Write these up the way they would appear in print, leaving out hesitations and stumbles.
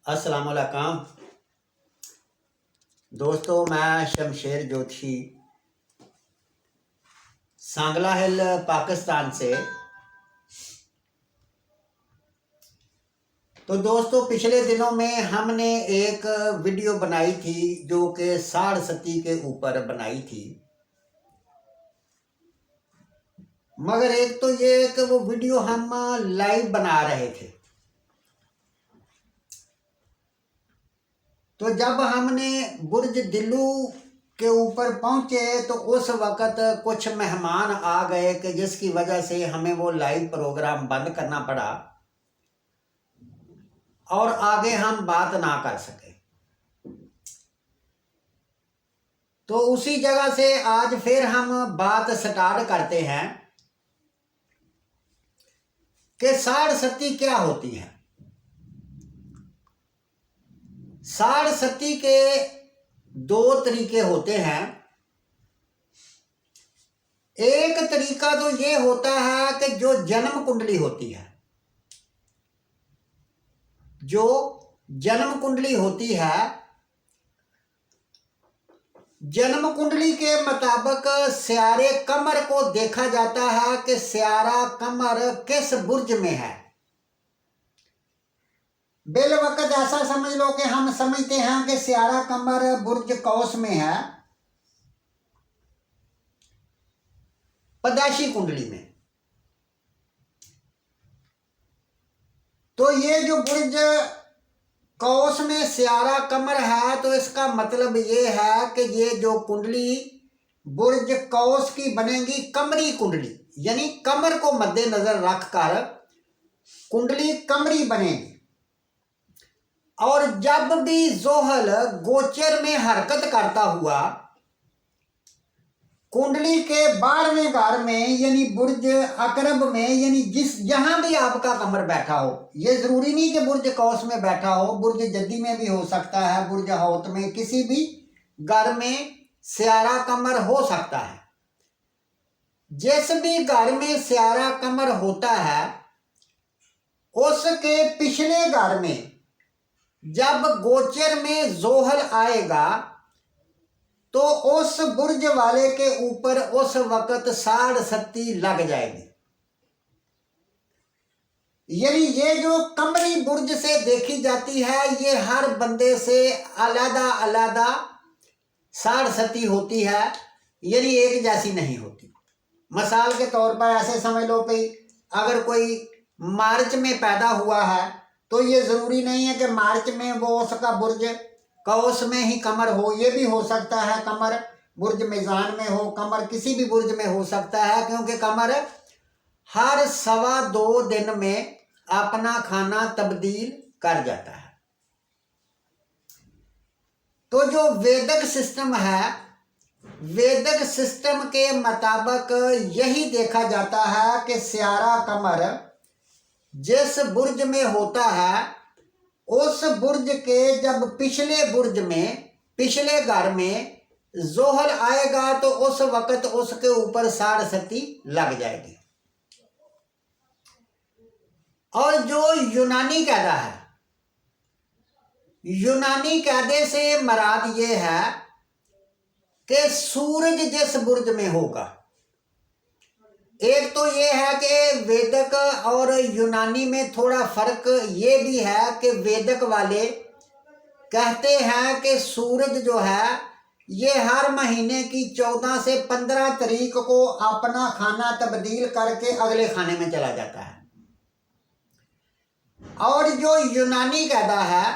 अस्सलाम वालेकुम दोस्तों, मैं शमशेर जोशी सांगला हिल पाकिस्तान से। तो दोस्तों, पिछले दिनों में हमने एक वीडियो बनाई थी जो कि साढ़ सती के ऊपर बनाई थी। मगर एक तो ये कि वो वीडियो हम लाइव बना रहे थे, तो जब हमने बुर्ज दिल्लू के ऊपर पहुंचे तो उस वक़्त कुछ मेहमान आ गए कि जिसकी वजह से हमें वो लाइव प्रोग्राम बंद करना पड़ा और आगे हम बात ना कर सके। तो उसी जगह से आज फिर हम बात स्टार्ट करते हैं कि साढ़ सती क्या होती है। साढ़ सती के दो तरीके होते हैं। एक तरीका तो ये होता है कि जो जन्म कुंडली होती है, जो जन्म कुंडली होती है, जन्म कुंडली के मुताबिक स्यारे कमर को देखा जाता है कि स्यारा कमर किस बुर्ज में है। बिल वक्त ऐसा समझ लो कि हम समझते हैं कि स्यारा कमर बुर्ज कौस में है, पैदाइशी कुंडली में। तो ये जो बुर्ज कौस में स्यारा कमर है, तो इसका मतलब ये है कि ये जो कुंडली बुर्ज कौस की बनेगी कमरी कुंडली, यानी कमर को मद्देनजर रखकर कुंडली कमरी बनेगी। और जब भी जोहल गोचर में हरकत करता हुआ कुंडली के 12वें घर में यानी बुर्ज अकरब में, यानी जिस जहां भी आपका कमर बैठा हो, ये जरूरी नहीं कि बुर्ज कौस में बैठा हो, बुर्ज जद्दी में भी हो सकता है, बुर्ज हौत में, किसी भी घर में स्यारा कमर हो सकता है। जिस भी घर में स्यारा कमर होता है उसके पिछले घर में जब गोचर में जोहल आएगा तो उस बुर्ज वाले के ऊपर उस वक्त साढ़ सती लग जाएगी। यानी ये जो कमरी बुर्ज से देखी जाती है, ये हर बंदे से अलग अलग साढ़ सती होती है, यानी एक जैसी नहीं होती। मिसाल के तौर पर ऐसे समझ लो कि अगर कोई मार्च में पैदा हुआ है तो ये जरूरी नहीं है कि मार्च में वो उसका बुर्ज कौस में ही कमर हो। ये भी हो सकता है कमर बुर्ज मीज़ान में हो, कमर किसी भी बुर्ज में हो सकता है, क्योंकि कमर हर 2.25 दिन में अपना खाना तब्दील कर जाता है। तो जो वेदक सिस्टम है, वेदक सिस्टम के मुताबिक यही देखा जाता है कि स्यारा कमर जिस बुर्ज में होता है उस बुर्ज के जब पिछले बुर्ज में, पिछले घर में जोहल आएगा तो उस वक्त उसके ऊपर साढ़ सती लग जाएगी। और जो यूनानी कायदा है, यूनानी कायदे से मराद ये है कि सूरज जिस बुर्ज में होगा। एक तो ये है कि वेदक और यूनानी में थोड़ा फर्क ये भी है कि वेदक वाले कहते हैं कि सूरज जो है ये हर महीने की 14 से 15 तारीख को अपना खाना तब्दील करके अगले खाने में चला जाता है। और जो यूनानी कायदा है,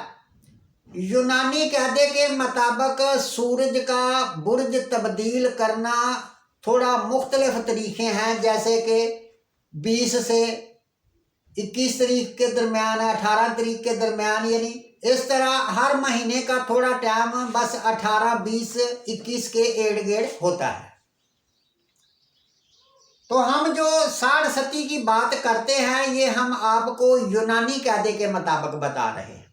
यूनानी कायदे के मुताबिक सूरज का बुर्ज तब्दील करना थोड़ा मुख्तलिफ तरीके हैं, जैसे कि 20 से 21 तारीख के दरमियान, 18 तारीख के दरमियान, यानी इस तरह हर महीने का थोड़ा टाइम बस 18, 20, 21 के इर्द गिर्द होता है। तो हम जो साढ़ सती की बात करते हैं ये हम आपको यूनानी कायदे के मुताबिक बता रहे हैं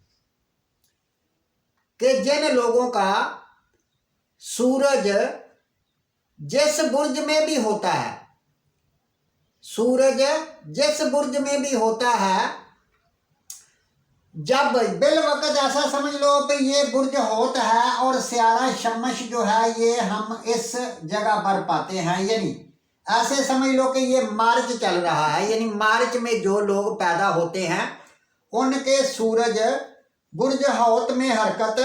कि जिन लोगों का सूरज जिस बुर्ज में भी होता है, सूरज जिस बुर्ज में भी होता है जब बिल वक्त ऐसा समझ लो कि ये बुर्ज होत है और स्यारा शमश जो है ये हम इस जगह पर पाते हैं, यानी ऐसे समझ लो कि ये मार्च चल रहा है, यानी मार्च में जो लोग पैदा होते हैं उनके सूरज बुर्ज हौत में हरकत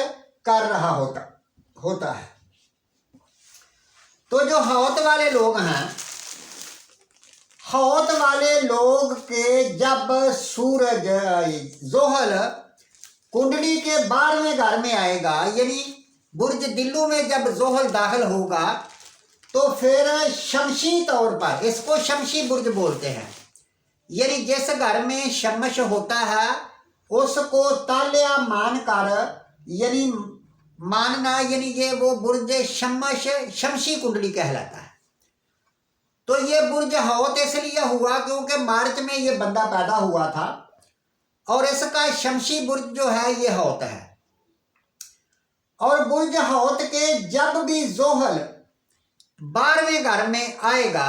कर रहा होता है। तो जो हौत वाले लोग हैं, हौत वाले लोग के जब सूरज जोहल कुंडली के 12वें घर में आएगा, यानी बुर्ज दिल्लू में जब जोहल दाखिल होगा, तो फिर शमशी तौर पर इसको शमशी बुर्ज बोलते हैं। यानी जिस घर में शमश होता है उसको ताल्या मानकर, यानी मानना, यानी ये वो बुर्ज शमशी कुंडली कहलाता है। तो ये बुर्ज हौत इसलिए हुआ क्योंकि मार्च में ये बंदा पैदा हुआ था और इसका शमशी बुर्ज जो है ये हौत है। और बुर्ज हौत के जब भी जोहल 12वें घर में आएगा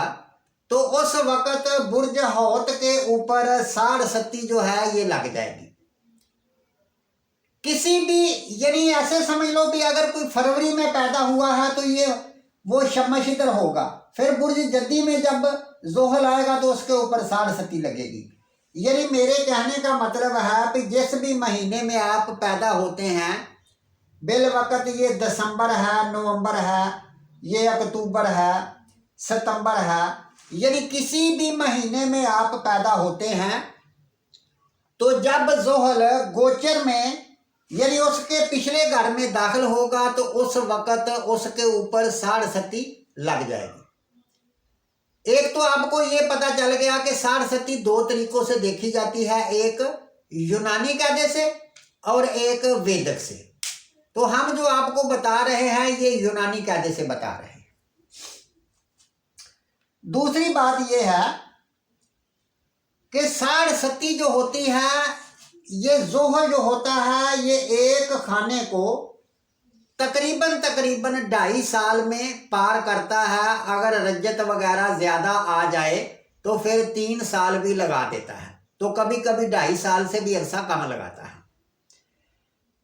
तो उस वक्त बुर्ज हौत के ऊपर साढ़ सत्ती जो है ये लग जाएगी। किसी भी, यानी ऐसे समझ लो भी अगर कोई फरवरी में पैदा हुआ है तो ये वो शमश इधर होगा, फिर बुर्ज जद्दी में जब जोहल आएगा तो उसके ऊपर साढ़ सत्ती लगेगी। यानी मेरे कहने का मतलब है कि जिस भी महीने में आप पैदा होते हैं, बिल वक्त ये दिसंबर है, नवंबर है, ये अक्टूबर है, सितंबर है, यानी किसी भी महीने में आप पैदा होते हैं, तो जब जोहल गोचर में यानी उसके पिछले घर में दाखिल होगा तो उस वक्त उसके ऊपर साढ़ सत्ती लग जाएगी। एक तो आपको ये पता चल गया कि साढ़ सत्ती दो तरीकों से देखी जाती है, एक यूनानी कायदे से और एक वेदक से। तो हम जो आपको बता रहे हैं ये यूनानी कायदे से बता रहे हैं। दूसरी बात यह है कि साढ़ सत्ती जो होती है, ये जोहल जो होता है ये एक खाने को तकरीबन 2.5 साल में पार करता है। अगर रजत वगैरह ज़्यादा आ जाए तो फिर 3 साल भी लगा देता है, तो कभी कभी 2.5 साल से भी अरसा कम लगाता है।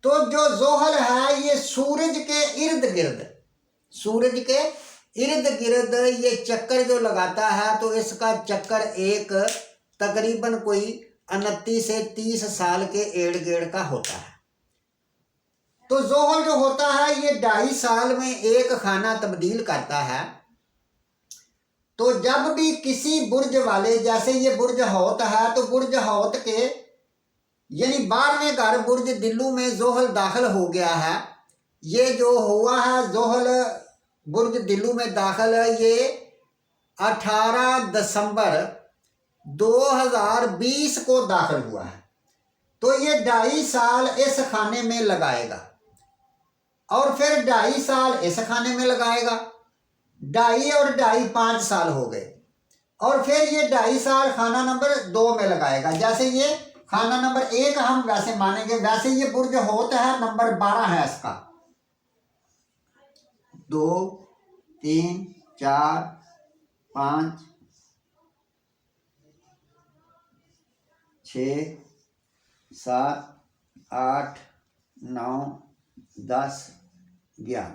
तो जो जोहल है ये सूरज के इर्द गिर्द ये चक्कर जो लगाता है, तो इसका चक्कर एक तकरीबन कोई 29 से 30 साल के एड़ गेड़ का होता है। तो जोहल जो होता है ये 2.5 साल में एक खाना तब्दील करता है। तो जब भी किसी बुर्ज वाले, जैसे ये बुर्ज हौत है, तो बुर्ज हौत के यानी 12वें घर बुर्ज दिल्लू में जोहल दाखिल हो गया है। ये जो हुआ है जोहल बुर्ज दिल्लू में दाखिल है, ये 18 दिसंबर 2020 को दाखिल हुआ है। तो ये 2.5 साल इस खाने में लगाएगा और फिर 2.5 साल इस खाने में लगाएगा, 2.5 और 2.5 5 साल हो गए, और फिर ये 2.5 साल खाना नंबर 2 में लगाएगा। जैसे ये खाना नंबर 1 हम वैसे मानेंगे, वैसे ये बुर्ज होता है नंबर 12 है इसका। 2 3 4 5 6 7 8 9 10 11,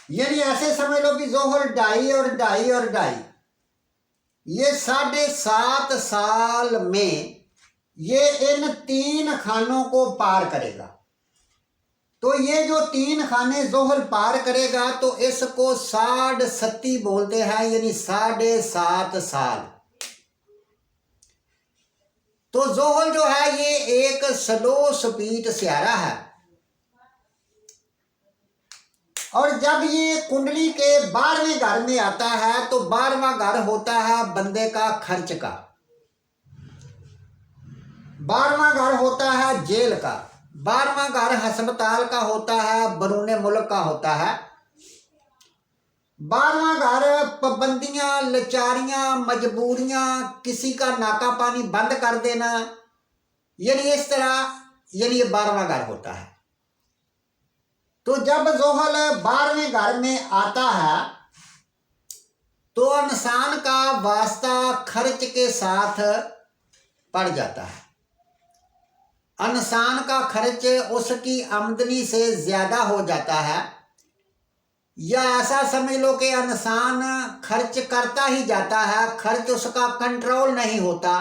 यानी ऐसे समझ लो कि जोहर 2.5 और 2.5 और 2.5, ये 7.5 साल में ये इन 3 खानों को पार करेगा। तो ये जो 3 खाने जोहल पार करेगा तो इसको साढ़ सत्ती बोलते हैं, यानी 7.5 साल। तो जोहल जो है ये एक स्लो स्पीड स्यारा है, और जब ये कुंडली के 12वें घर में आता है तो 12वां घर होता है बंदे का खर्च का, 12वां घर होता है जेल का, 12वां घर हस्पताल का होता है, बरूने मुल्क का होता है, 12वां घर पाबंदियां, लाचारियां, मजबूरियां, किसी का नाका पानी बंद कर देना, यानी इस तरह, यानी ये 12वां घर होता है। तो जब जोहल 12वें घर में आता है तो इंसान का वास्ता खर्च के साथ पड़ जाता है। इंसान का खर्च उसकी आमदनी से ज़्यादा हो जाता है, या ऐसा समझ लो कि इंसान खर्च करता ही जाता है, खर्च उसका कंट्रोल नहीं होता।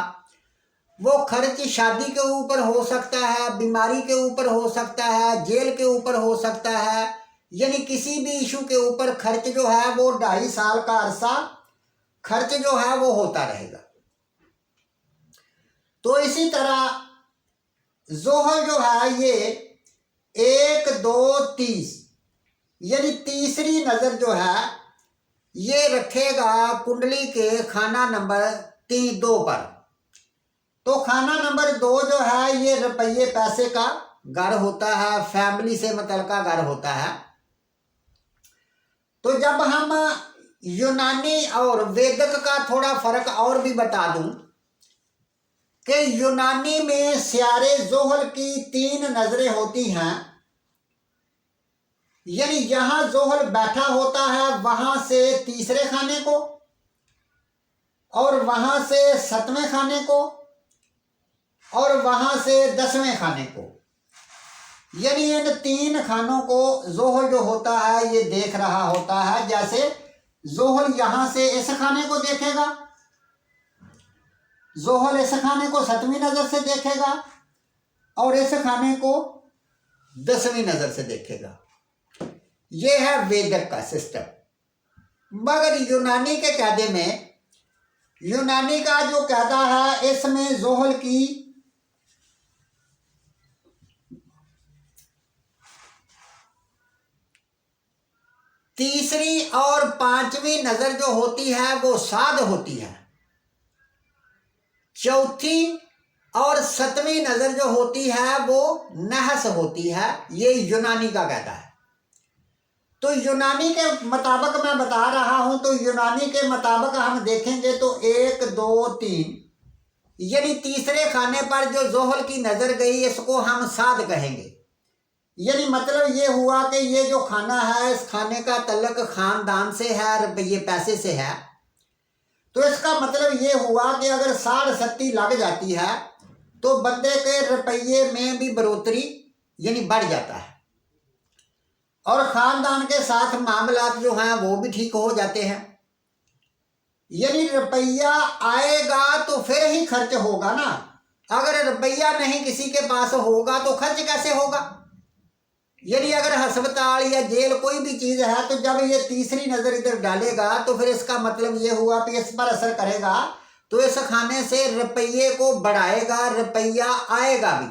वो खर्च शादी के ऊपर हो सकता है, बीमारी के ऊपर हो सकता है, जेल के ऊपर हो सकता है, यानी किसी भी इशू के ऊपर खर्च जो है वो 2.5 साल का अरसा खर्च जो है वो होता रहेगा। तो इसी तरह ज़ोहल जो है ये 1 2 30 यानी तीसरी नज़र जो है ये रखेगा कुंडली के खाना नंबर 2 पर। तो खाना नंबर 2 जो है ये रुपये पैसे का घर होता है, फैमिली से मतलब का घर होता है। तो जब हम यूनानी और वेदिक का थोड़ा फर्क और भी बता दूं कि यूनानी में सियारे ज़ोहल की 3 नजरें होती हैं, यानी यहां ज़ोहल बैठा होता है वहां से तीसरे खाने को, और वहां से 7वें खाने को, और वहां से 10वें खाने को। यानी इन 3 खानों को ज़ोहल जो होता है ये देख रहा होता है। जैसे ज़ोहल यहां से इस खाने को देखेगा, ज़ोहल इस खाने को 7वीं नजर से देखेगा, और इस खाने को 10वीं नजर से देखेगा। ये है वेदिक का सिस्टम। मगर यूनानी के कायदे में, यूनानी का जो कायदा है इसमें ज़ोहल की तीसरी और 5वीं नजर जो होती है वो साध होती है। चौथी और 7वीं नजर जो होती है वो नहस होती है। ये यूनानी का कहता है। तो यूनानी के मुताबिक मैं बता रहा हूं, तो यूनानी के मुताबिक हम देखेंगे तो 1 2 3 यानी तीसरे खाने पर जो ज़ोहल की नजर गई इसको हम साध कहेंगे। यानी मतलब ये हुआ कि ये जो खाना है इस खाने का तल्लक खानदान से है, रुपये पैसे से है। तो इसका मतलब ये हुआ कि अगर 60-70 लग जाती है तो बंदे के रुपये में भी बढ़ोतरी यानी बढ़ जाता है, और खानदान के साथ मामलात जो हैं वो भी ठीक हो जाते हैं। यानी रुपया आएगा तो फिर ही खर्च होगा ना। अगर रुपया नहीं किसी के पास होगा तो खर्च कैसे होगा। यानी अगर अस्पताल या जेल कोई भी चीज़ है तो जब ये तीसरी नज़र इधर डालेगा तो फिर इसका मतलब ये हुआ कि इस पर असर करेगा, तो इस खाने से रुपये को बढ़ाएगा, रुपया आएगा भी।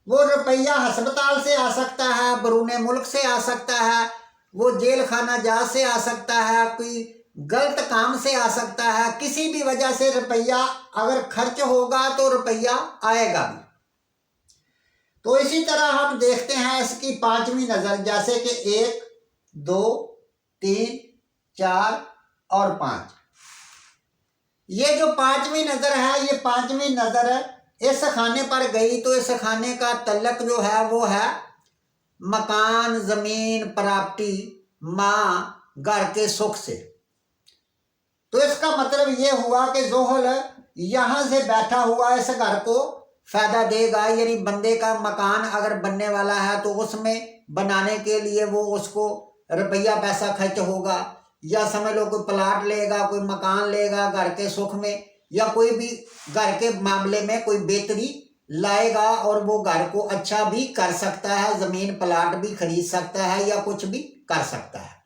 वो रुपया अस्पताल से आ सकता है, बरूने मुल्क से आ सकता है, वो जेल खाना जा से आ सकता है, कोई गलत काम से आ सकता है। किसी भी वजह से रुपया अगर खर्च होगा तो रुपया आएगा भी। तो इसी तरह हम देखते हैं इसकी 5वीं नज़र, जैसे कि 1 2 3 4 और 5। ये जो 5वीं नज़र है ये 5वीं नज़र इस खाने पर गई तो इस खाने का तल्लक जो है वो है मकान, ज़मीन, प्रॉपर्टी, माँ, घर के सुख से। तो इसका मतलब ये हुआ कि ज़ोहल यहाँ से बैठा हुआ इस घर को फायदा देगा। यानी बंदे का मकान अगर बनने वाला है तो उसमें बनाने के लिए वो उसको रुपया पैसा खर्च होगा, या समझ लो कोई प्लाट लेगा, कोई मकान लेगा घर के सुख में, या कोई भी घर के मामले में कोई बेहतरी लाएगा और वो घर को अच्छा भी कर सकता है, ज़मीन प्लाट भी खरीद सकता है या कुछ भी कर सकता है।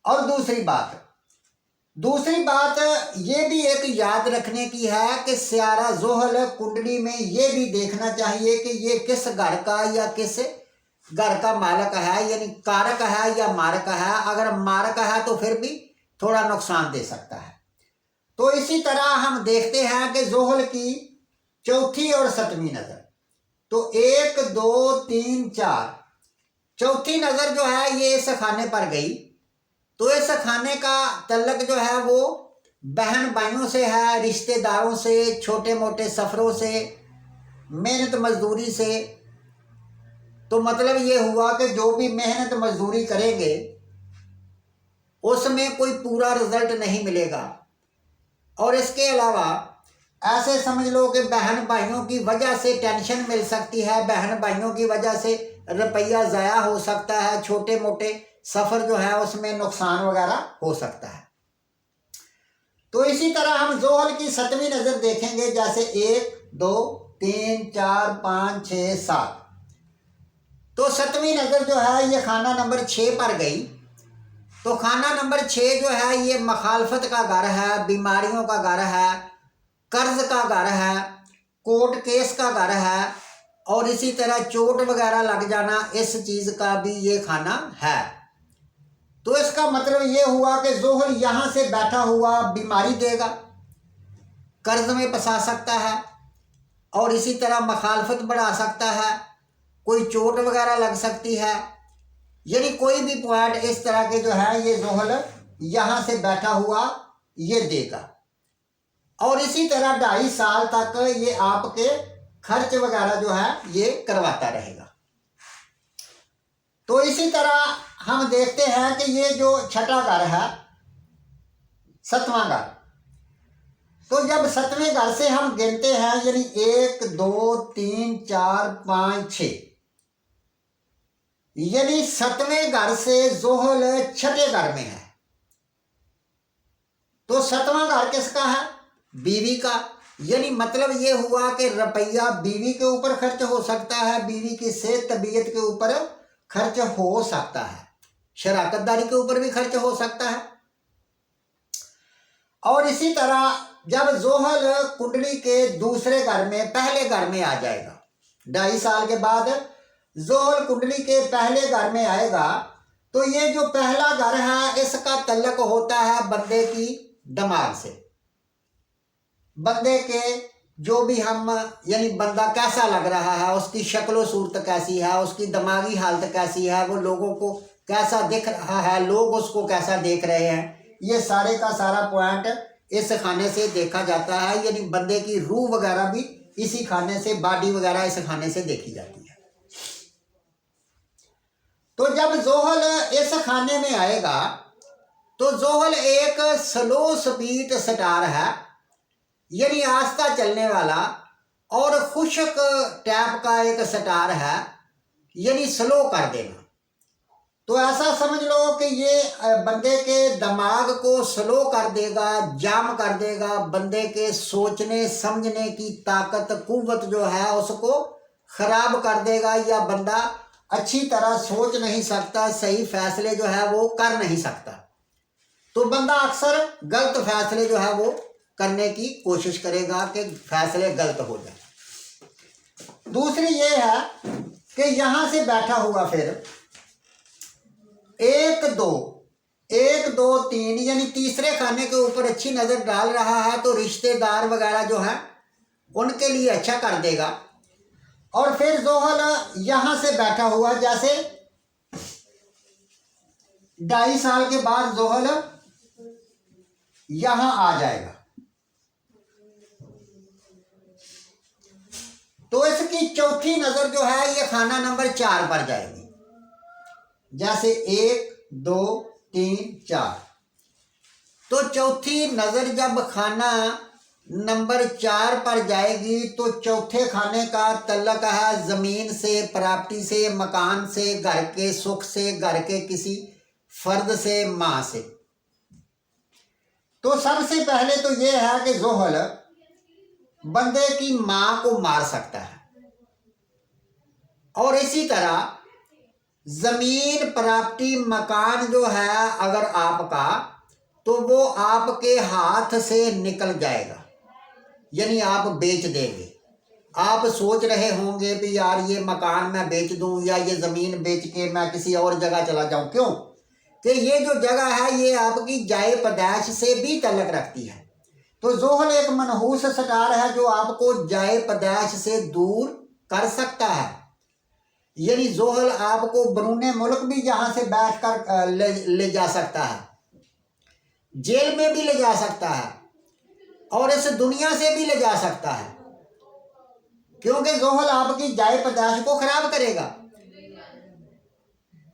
और दूसरी बात ये भी एक याद रखने की है कि सियारा ज़ोहल कुंडली में ये भी देखना चाहिए कि ये किस घर का या किस घर का मालक है, यानी कारक है या मारक है। अगर मारक है तो फिर भी थोड़ा नुकसान दे सकता है। तो इसी तरह हम देखते हैं कि ज़ोहल की चौथी और 7वीं नज़र, तो 1 2 3 4 चौथी नज़र जो है ये इस खाने पर गई तो इस खाने का तल्लक जो है वो बहन भाइयों से है, रिश्तेदारों से, छोटे मोटे सफ़रों से, मेहनत मजदूरी से। तो मतलब ये हुआ कि जो भी मेहनत मजदूरी करेंगे उसमें कोई पूरा रिजल्ट नहीं मिलेगा। और इसके अलावा ऐसे समझ लो कि बहन भाइयों की वजह से टेंशन मिल सकती है, बहन भाइयों की वजह से रुपया ज़ाया हो सकता है, छोटे मोटे सफ़र जो है उसमें नुकसान वगैरह हो सकता है। तो इसी तरह हम ज़ोहल की 7वीं नज़र देखेंगे, जैसे 1 2 3 4 5 6 7। तो 7वीं नज़र जो है ये खाना नंबर 6 पर गई। तो खाना नंबर 6 जो है ये मखालफत का घर है, बीमारियों का घर है, कर्ज का घर है, कोर्ट केस का घर है, और इसी तरह चोट वगैरह लग जाना, इस चीज़ का भी ये खाना है। तो इसका मतलब ये हुआ कि ज़ोहल यहाँ से बैठा हुआ बीमारी देगा, कर्ज में फंसा सकता है, और इसी तरह मखालफत बढ़ा सकता है, कोई चोट वगैरह लग सकती है। यानी कोई भी पॉइंट इस तरह के जो है ये ज़ोहल यहाँ से बैठा हुआ ये देगा। और इसी तरह 2.5 साल तक ये आपके खर्च वगैरह जो है ये करवाता रहेगा। तो इसी तरह हम देखते हैं कि ये जो छठा घर है, 7वां घर, तो जब 7वें घर से हम गिनते हैं, यानी 1 2 3 4 5 6, यानी 7वें घर से ज़ोहल छठे घर में है। तो 7वां घर किसका है? बीवी का। यानी मतलब ये हुआ कि रुपया बीवी के ऊपर खर्च हो सकता है, बीवी की सेहत तबीयत के ऊपर खर्च हो सकता है, शराकतदारी के ऊपर भी खर्च हो सकता है। और इसी तरह जब ज़ोहल कुंडली के दूसरे घर में पहले घर में आ जाएगा, 2.5 साल के बाद ज़ोहल कुंडली के पहले घर में आएगा, तो ये जो पहला घर है इसका तल्लक होता है बंदे की दिमाग से। बंदे के जो भी हम, यानी बंदा कैसा लग रहा है, उसकी शक्ल सूरत कैसी है, उसकी दिमागी हालत कैसी है, वो लोगों को कैसा दिख रहा है, लोग उसको कैसा देख रहे हैं, ये सारे का सारा पॉइंट इस खाने से देखा जाता है। यानी बंदे की रूह वगैरह भी इसी खाने से, बॉडी वगैरह इस खाने से देखी जाती है। तो जब ज़ोहल इस खाने में आएगा, तो ज़ोहल एक स्लो स्पीड स्टार है, यानी आस्था चलने वाला और खुशक टाइप का एक स्टार है, यानी स्लो कर देना। तो ऐसा समझ लो कि ये बंदे के दिमाग को स्लो कर देगा, जाम कर देगा, बंदे के सोचने समझने की ताकत कुव्वत जो है उसको खराब कर देगा, या बंदा अच्छी तरह सोच नहीं सकता, सही फैसले जो है वो कर नहीं सकता। तो बंदा अक्सर गलत फैसले जो है वो करने की कोशिश करेगा कि फैसले गलत हो जाए। दूसरी ये है कि यहाँ से बैठा हुआ फिर 1 2 3, यानी तीसरे खाने के ऊपर अच्छी नज़र डाल रहा है, तो रिश्तेदार वगैरह जो है उनके लिए अच्छा कर देगा। और फिर ज़ोहल यहाँ से बैठा हुआ, जैसे 2.5 साल के बाद ज़ोहल यहाँ आ जाएगा, तो इसकी चौथी नज़र जो है ये खाना नंबर 4 पर जाएगी, जैसे 1 2 3 4। तो चौथी नज़र जब खाना नंबर 4 पर जाएगी, तो चौथे खाने का तल्लक है ज़मीन से, प्रॉपर्टी से, मकान से, घर के सुख से, घर के किसी फर्द से, माँ से। तो सबसे पहले तो ये है कि ज़ोहल बंदे की माँ को मार सकता है, और इसी तरह ज़मीन, प्रॉपर्टी, मकान जो है अगर आपका, तो वो आपके हाथ से निकल जाएगा, यानी आप बेच देंगे। आप सोच रहे होंगे कि यार ये मकान मैं बेच दूं, या ये ज़मीन बेच के मैं किसी और जगह चला जाऊं। क्यों? कि ये जो जगह है ये आपकी जाए पैदाइश से भी तल्लक रखती है। तो ज़ोहल एक मनहूस स्टार है जो आपको जाए पैदाइश से दूर कर सकता है। यानी ज़ोहल आपको बरूने मुल्क भी यहाँ से बैठ कर ले जा सकता है, जेल में भी ले जा सकता है, और इस दुनिया से भी ले जा सकता है, क्योंकि ज़ोहल आपकी जाए पैदाइश को खराब करेगा।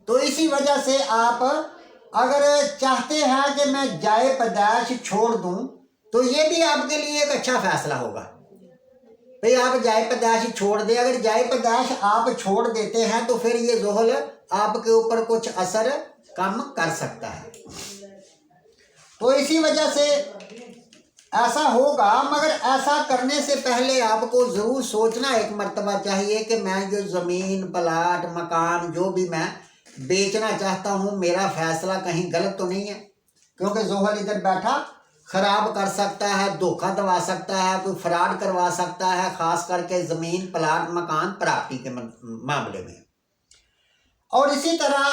तो इसी वजह से आप अगर चाहते हैं कि मैं जाए पैदाइश छोड़ दूं, तो ये भी आपके लिए एक अच्छा फैसला होगा भाई आप जाय पैदाश छोड़ दें। अगर जाय पैदाश आप छोड़ देते हैं तो फिर ये ज़ोहल आपके ऊपर कुछ असर कम कर सकता है। तो इसी वजह से ऐसा होगा, मगर ऐसा करने से पहले आपको ज़रूर सोचना एक मर्तबा चाहिए कि मैं जो ज़मीन प्लाट मकान जो भी मैं बेचना चाहता हूँ मेरा फैसला कहीं गलत तो नहीं है, क्योंकि ज़ोहल इधर बैठा ख़राब कर सकता है, धोखा दवा सकता है, कोई फ्रॉड करवा सकता है, ख़ास करके ज़मीन प्लाट मकान प्रॉपर्टी के मामले में। और इसी तरह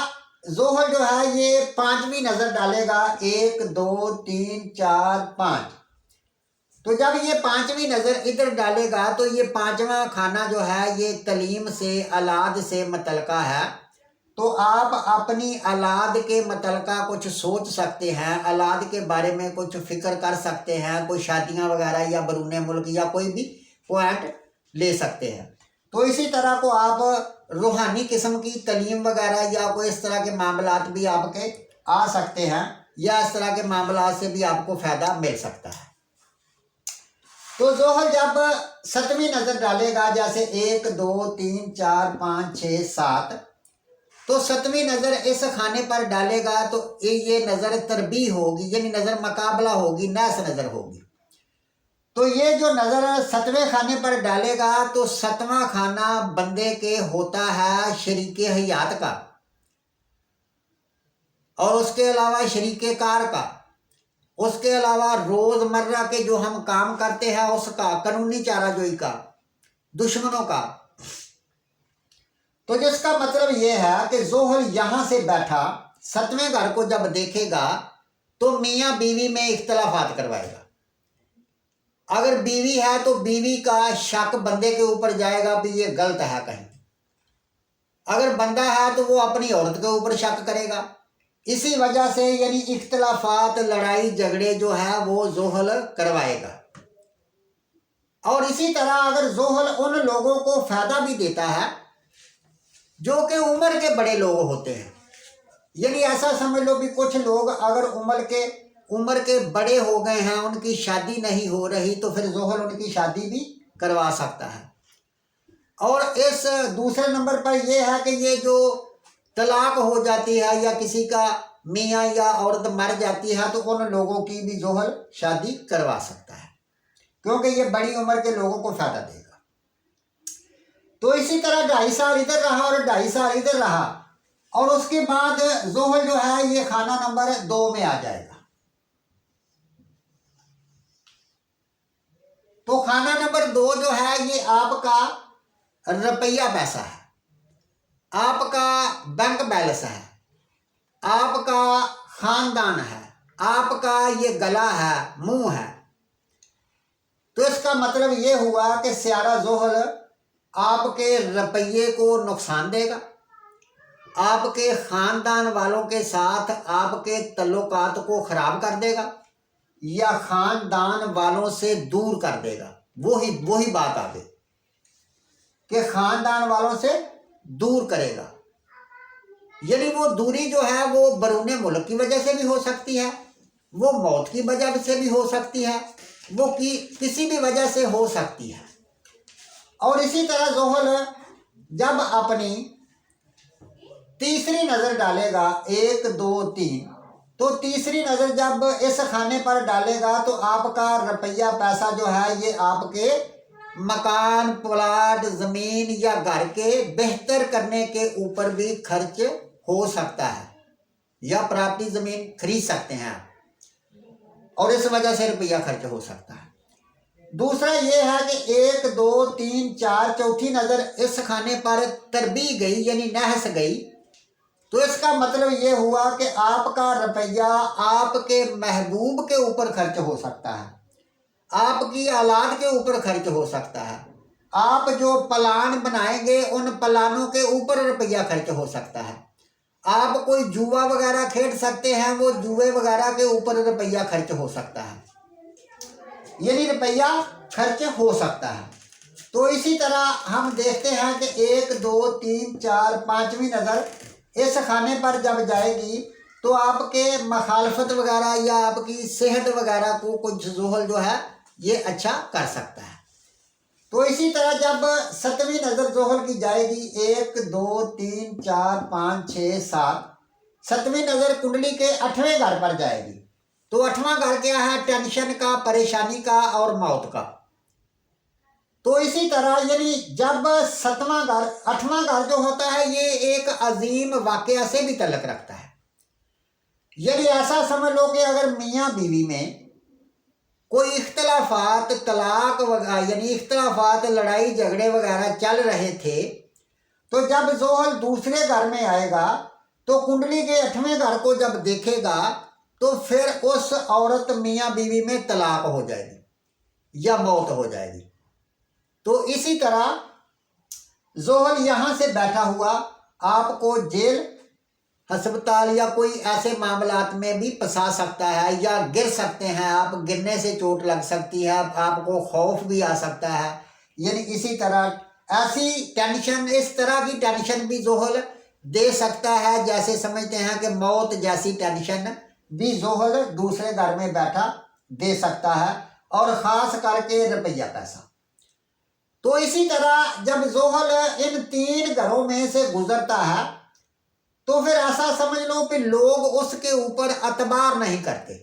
ज़ोहल जो है ये पांचवी नज़र डालेगा, 1 2 3 4 5। तो जब ये पांचवी नज़र इधर डालेगा तो ये पांचवा खाना जो है ये तलीम से औलाद से मुतल्लिका है। तो आप अपनी औलाद के मुतल्लिका कुछ सोच सकते हैं, औलाद के बारे में कुछ फ़िक्र कर सकते हैं, कोई शादियां वगैरह या बरूने मुल्क या कोई भी पॉइंट ले सकते हैं। तो इसी तरह को आप रूहानी किस्म की तलीम वगैरह या कोई इस तरह के मामलात भी आपके आ सकते हैं, या इस तरह के मामलात से भी आपको फ़ायदा मिल सकता है। तो ज़ोहल जब 7वीं नज़र डालेगा, जैसे 1 2 3 4 5 6 7, तो 7वीं नज़र इस खाने पर डालेगा तो ये नज़र तरबी होगी, यानी नज़र मुकाबला होगी, नैस नज़र होगी। तो ये जो नज़र 7वें खाने पर डालेगा तो 7वां खाना बंदे के होता है शरीके हयात का, और उसके अलावा शरीके कार का, उसके अलावा रोज़मर्रा के जो हम काम करते हैं उसका, कानूनी चाराजोई का, दुश्मनों का। तो जिसका मतलब ये है कि ज़ोहल यहाँ से बैठा 7वें घर को जब देखेगा तो मियाँ बीवी में इख्तलाफात करवाएगा। अगर बीवी है तो बीवी का शक बंदे के ऊपर जाएगा भी ये गलत है कहीं, अगर बंदा है तो वो अपनी औरत के ऊपर शक करेगा। इसी वजह से यानी इख्तलाफात लड़ाई झगड़े जो है वो ज़ोहल करवाएगा। और इसी तरह अगर ज़ोहल उन लोगों को फ़ायदा भी देता है जो कि उम्र के बड़े लोग होते हैं, यानी ऐसा समझ लो भी कुछ लोग अगर उम्र के बड़े हो गए हैं, उनकी शादी नहीं हो रही, तो फिर ज़ोहल उनकी शादी भी करवा सकता है। और इस दूसरे नंबर पर यह है कि ये जो तलाक हो जाती है या किसी का मियाँ या औरत मर जाती है तो उन लोगों की भी ज़ोहल शादी करवा सकता है, क्योंकि ये बड़ी उम्र के लोगों को फ़ायदा देगा। तो इसी तरह 2.5 साल इधर रहा और 2.5 साल इधर रहा, और उसके बाद ज़ोहल जो है ये खाना नंबर 2 में आ जाएगा। तो खाना नंबर 2 जो है ये आपका रुपया पैसा है, आपका बैंक बैलेंस है, आपका ख़ानदान है, आपका ये गला है, मुंह है। तो इसका मतलब ये हुआ कि स्यारा ज़ोहल आपके रुपये को नुकसान देगा, आपके ख़ानदान वालों के साथ आपके तल्लुकात को ख़राब कर देगा, या ख़ानदान वालों से दूर कर देगा। वही बात आ गई कि ख़ानदान वालों से दूर करेगा, यानी वो दूरी जो है वो बरूने मुल्क की वजह से भी हो सकती है, वो मौत की वजह से भी हो सकती है, वो किसी भी वजह से हो सकती है। और इसी तरह ज़ोहल जब अपनी तीसरी नज़र डालेगा, 1 2 3, तो तीसरी नज़र जब इस खाने पर डालेगा तो आपका रुपया पैसा जो है ये आपके मकान प्लाट ज़मीन या घर के बेहतर करने के ऊपर भी खर्च हो सकता है, या प्रॉपर्टी ज़मीन खरीद सकते हैं और इस वजह से रुपया खर्च हो सकता है। दूसरा ये है कि 1 2 3 4 चौथी नज़र इस खाने पर तरबी गई, यानी नहस गई, तो इसका मतलब ये हुआ कि आपका रुपया आपके महबूब के ऊपर खर्च हो सकता है, आपकी औलाद के ऊपर खर्च हो सकता है, आप जो प्लान बनाएंगे उन प्लानों के ऊपर रुपया खर्च हो सकता है, आप कोई जुआ वगैरह खेल सकते हैं, वो जुए वगैरह के ऊपर रुपया खर्च हो सकता है, यानी रुपया खर्च हो सकता है। तो इसी तरह हम देखते हैं कि 1 2 3 4 5वीं नज़र इस खाने पर जब जाएगी तो आपके मखालफत वगैरह या आपकी सेहत वगैरह को कुछ ज़ोहल जो है ये अच्छा कर सकता है। तो इसी तरह जब 7वीं नज़र ज़ोहल की जाएगी, 1 2 3 4 5 6 7, 7वीं नज़र कुंडली के 8वें घर पर जाएगी। तो 8वां घर क्या है? टेंशन का, परेशानी का और मौत का। तो इसी तरह यानी जब 7वां घर, 8वां घर जो होता है ये एक अजीम वाकया से भी तल्लुक़ रखता है। यानी ऐसा समझ लो कि अगर मियाँ बीवी में कोई इख्तलाफात, तलाक वगैरह यानी इख्तलाफात, लड़ाई झगड़े वगैरह चल रहे थे, तो जब ज़ोहल दूसरे घर में आएगा तो कुंडली के 8वें घर को जब देखेगा तो फिर उस औरत मियाँ बीवी में तलाक हो जाएगी या मौत हो जाएगी। तो इसी तरह ज़ोहल यहाँ से बैठा हुआ आपको जेल, अस्पताल या कोई ऐसे मामलात में भी फंसा सकता है, या गिर सकते हैं आप, गिरने से चोट लग सकती है, आपको खौफ भी आ सकता है। यानी इसी तरह ऐसी टेंशन, इस तरह की टेंशन भी ज़ोहल दे सकता है, जैसे समझते हैं कि मौत जैसी टेंशन भी ज़ोहल दूसरे घर में बैठा दे सकता है, और ख़ास करके रुपया पैसा। तो इसी तरह जब ज़ोहल इन 3 घरों में से गुजरता है तो फिर ऐसा समझ लो कि लोग उसके ऊपर अतबार नहीं करते,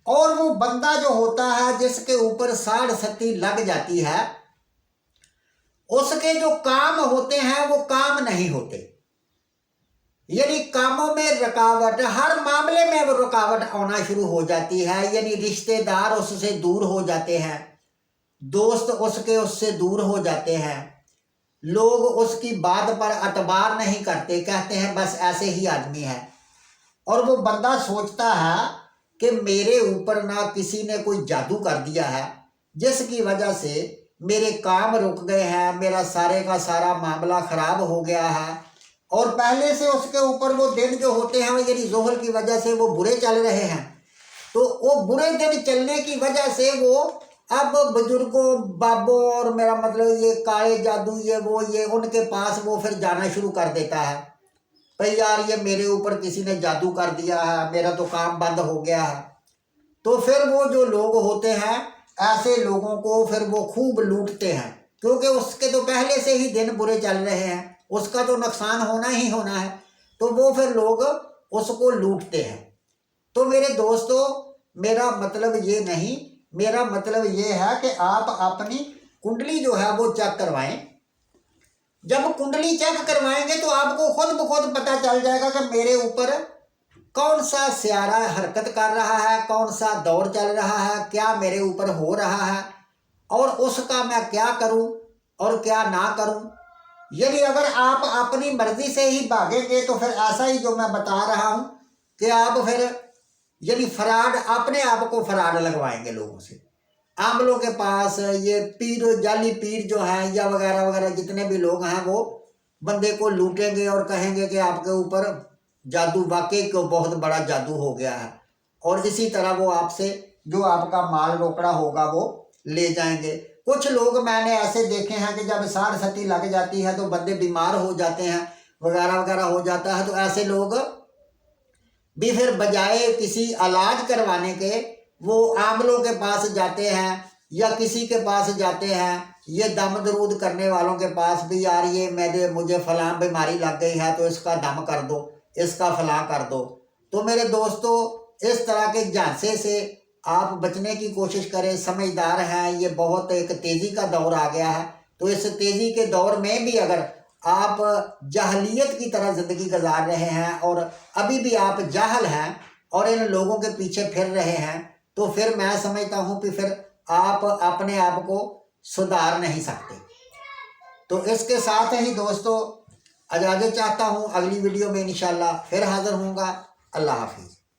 और वो बंदा जो होता है जिसके ऊपर साड़ सती लग जाती है, उसके जो काम होते हैं वो काम नहीं होते। यानी कामों में रुकावट, हर मामले में वो रुकावट आना शुरू हो जाती है। यानी रिश्तेदार उससे दूर हो जाते हैं, दोस्त उससे दूर हो जाते हैं, लोग उसकी बात पर अतबार नहीं करते, कहते हैं बस ऐसे ही आदमी है। और वो बंदा सोचता है कि मेरे ऊपर ना किसी ने कोई जादू कर दिया है जिसकी वजह से मेरे काम रुक गए हैं, मेरा सारे का सारा मामला ख़राब हो गया है, और पहले से उसके ऊपर वो दिन जो होते हैं यानी ज़ोहल की वजह से वो बुरे चल रहे हैं। तो वो बुरे दिन चलने की वजह से वो अब बुजुर्गों, बाबों, और मेरा मतलब ये काले जादू, ये उनके पास वो फिर जाना शुरू कर देता है, भाई यार ये मेरे ऊपर किसी ने जादू कर दिया है, मेरा तो काम बंद हो गया है। तो फिर वो जो लोग होते हैं ऐसे लोगों को फिर वो खूब लूटते हैं, क्योंकि उसके तो पहले से ही दिन बुरे चल रहे हैं, उसका तो नुकसान होना ही होना है, तो वो फिर लोग उसको लूटते हैं। तो मेरे दोस्तों, मेरा मतलब ये नहीं, मेरा मतलब ये है कि आप अपनी कुंडली जो है वो चेक करवाएं। जब कुंडली चेक करवाएंगे तो आपको खुद ब खुद पता चल जाएगा कि मेरे ऊपर कौन सा सियारा हरकत कर रहा है, कौन सा दौर चल रहा है, क्या मेरे ऊपर हो रहा है, और उसका मैं क्या करूं और क्या ना करूं। यदि अगर आप अपनी मर्जी से ही भागेंगे तो फिर ऐसा ही जो मैं बता रहा हूं कि आप फिर यानी फराड, अपने आप को फराड लगवाएंगे लोगों से। आमलों के पास ये पीर, जाली पीर जो हैं या वगैरह वगैरह जितने भी लोग हैं वो बंदे को लूटेंगे और कहेंगे कि आपके ऊपर जादू, वाकई को बहुत बड़ा जादू हो गया है, और इसी तरह वो आपसे जो आपका माल रोकड़ा होगा वो ले जाएंगे। कुछ लोग मैंने ऐसे देखे हैं कि जब साड़ सती लग जाती है तो बंदे बीमार हो जाते हैं, वगैरह वगैरह हो जाता है, तो ऐसे लोग भी फिर बजाय किसी इलाज करवाने के वो आमलों के पास जाते हैं या किसी के पास जाते हैं, ये दम दरूद करने वालों के पास भी, यार ये मुझे फलां बीमारी लग गई है तो इसका दम कर दो, इसका फलां कर दो। तो मेरे दोस्तों, इस तरह के झांसे से आप बचने की कोशिश करें। समझदार हैं, ये बहुत एक तेज़ी का दौर आ गया है, तो इस तेज़ी के दौर में भी अगर आप जाहलियत की तरह ज़िंदगी गुजार रहे हैं और अभी भी आप जाहल हैं और इन लोगों के पीछे फिर रहे हैं, तो फिर मैं समझता हूँ कि फिर आप अपने आप को सुधार नहीं सकते। तो इसके साथ ही दोस्तों इजाज़त चाहता हूँ, अगली वीडियो में इंशाल्लाह फिर हाज़िर होऊंगा। अल्लाह हाफिज़।